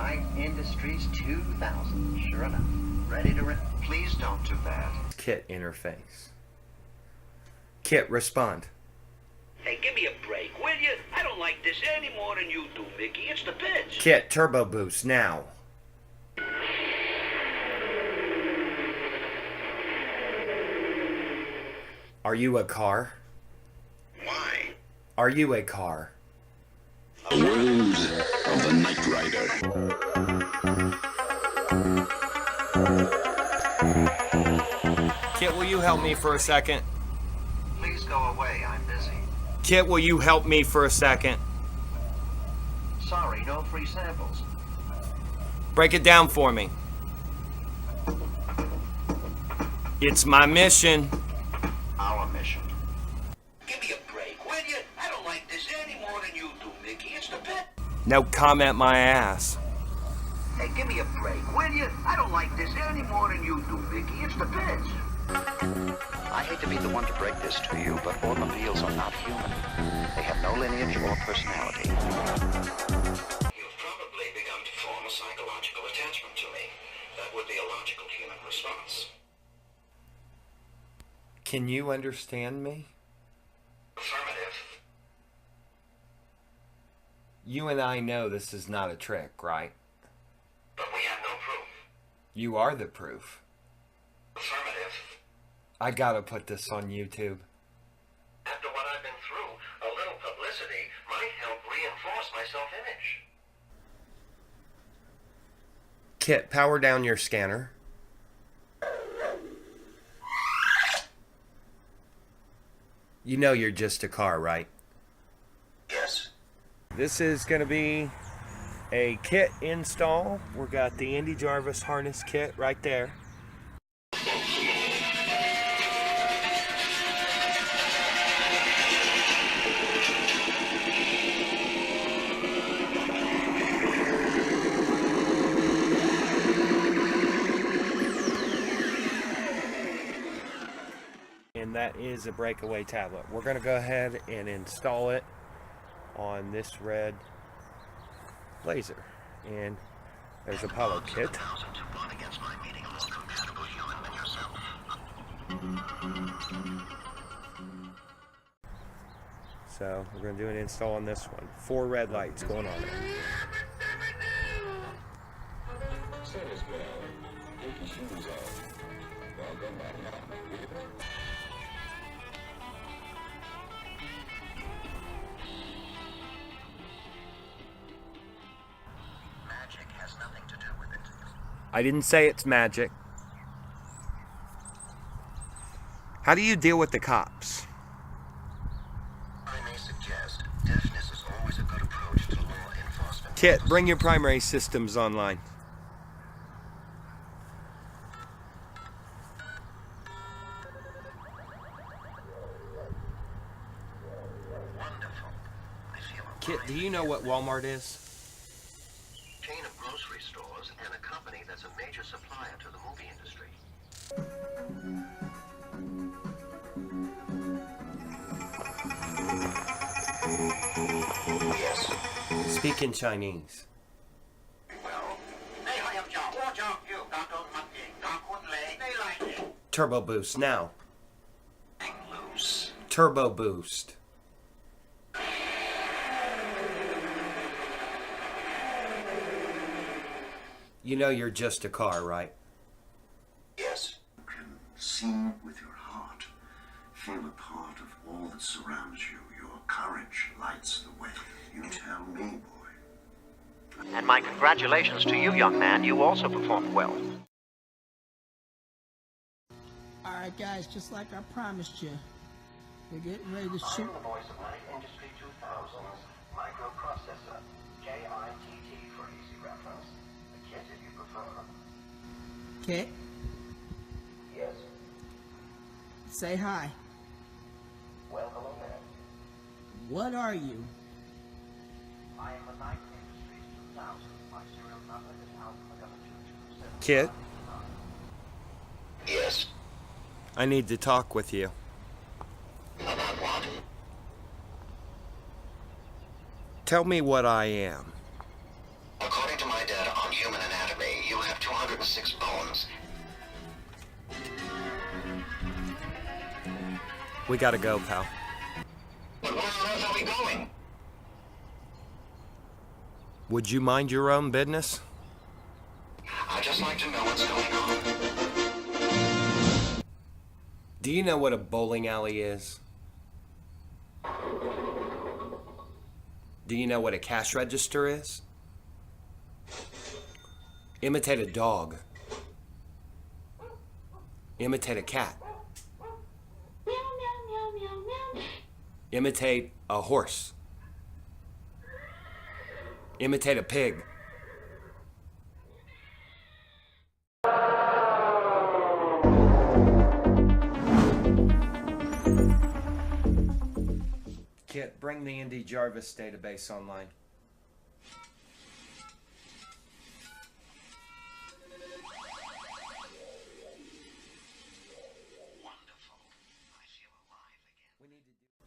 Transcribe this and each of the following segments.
Knight Industries 2000. Sure enough. Ready to rent. Please don't do that. Kit interface. Kit, respond. Hey, give me a break, will you? I don't like this any more than you do, Mickey. It's the pitch. Kit, turbo boost, now. Are you a car? Why? Are you a car? The world of the Knight Rider. Kit, will you help me for a second? Please go away. I'm busy. Kit, will you help me for a second? Sorry, no free samples. Break it down for me. It's my mission. Our mission. Give me a break, will you? I don't like this any more than you do, Mickey. It's the pitch. No comment my ass. Hey, give me a break, will you? I don't like this any more than you do, Mickey. It's the pitch. I hate to be the one to break this to you, but automobiles are not human. They have no lineage or personality. You've probably begun to form a psychological attachment to me. That would be a logical human response. Can you understand me? Affirmative. You and I know this is not a trick, right? But we have no proof. You are the proof. Affirmative. I gotta put this on YouTube. After what I've been through, a little publicity might help reinforce my self-image. Kit, power down your scanner. You know you're just a car, right? Yes. This is going to be a kit install. We got the Andy Jarvis harness kit right there. And that is a breakaway tablet. We're going to go ahead and install it on this red Blazer. And there's Apollo kit. So we're going to do an install on this one. 4 red lights going on there. Magic has nothing to do with it. I didn't say it's magic. How do you deal with the cops? I may suggest deafness is always a good approach to law enforcement. Kit, bring your primary systems online. Wonderful. I feel a Kit, do you know what Walmart is? chain of grocery stores and a company that's a major supplier to the movie industry. Yes. Speak in Chinese. Turbo boost now. Loose. Turbo boost. You know you're just a car, right? Yes. You can see with your heart, feel a part of all that surrounds you. Your courage lights the way. You tell me, boy. And my congratulations to you, young man. You also performed well. All right, guys, just like I promised you, we're getting ready to shoot. The voice of Knight Industry 2000's microprocessor, KITT for easy reference. The kit if you prefer. Kit, Yes. say hi. Well, hello there. What are you? I am the Knight Industries 2000. My serial number is Alpha Delta 227. Kit, Yes. I need to talk with you. About what? Tell me what I am. According to my data, have 206 bones. We gotta go, pal. But where on earth are we going? Would you mind your own business? I'd just like to know what's going on. Do you know what a bowling alley is? Do you know what a cash register is? Imitate a dog. Imitate a cat. Imitate a horse. Imitate a pig. Kit, bring the Indy Jarvis database online.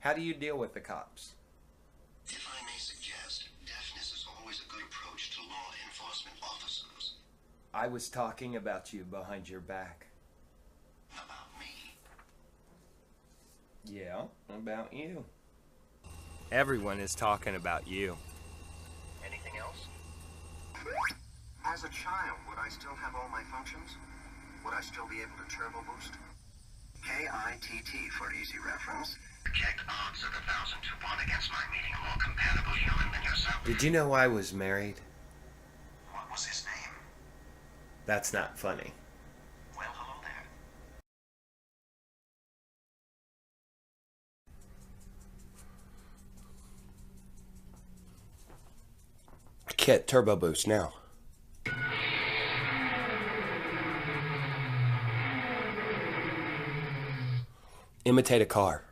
How do you deal with the cops? If I may suggest, deafness is always a good approach to law enforcement officers. I was talking about you behind your back. About me. Yeah, about you. Everyone is talking about you. Anything else? As a child, would I still have all my functions? Would I still be able to turbo boost? KITT for easy reference. Project odds of 1,000 to 1 against my meeting a more compatible human than yourself. Did you know I was married? What was his name? That's not funny. Well, hello there. Kit, turbo boost now. Imitate a car.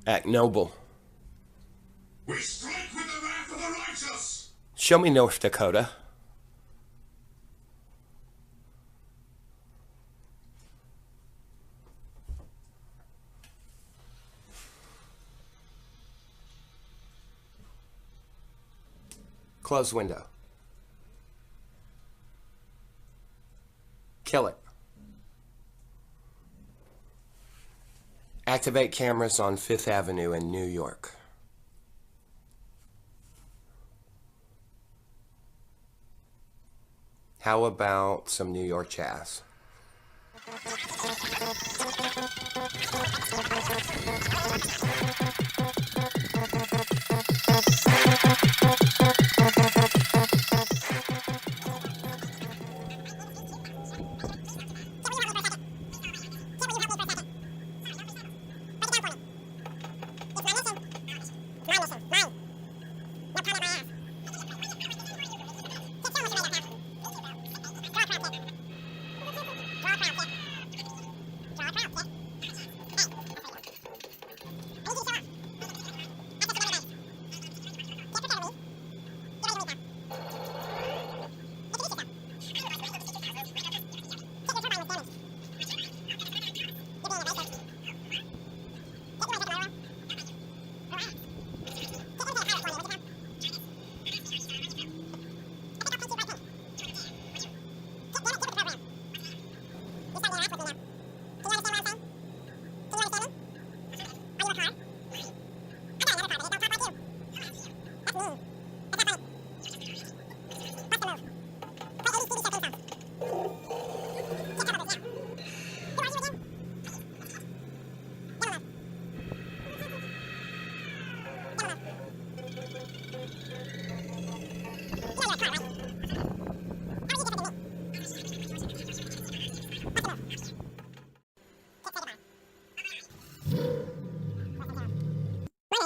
Act noble. We strike with the wrath of the righteous! Show me North Dakota. Close window. Kill it. Activate cameras on 5th Avenue in New York. How about some New York jazz? I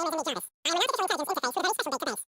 will not interface interface with a very special interface with a very special database.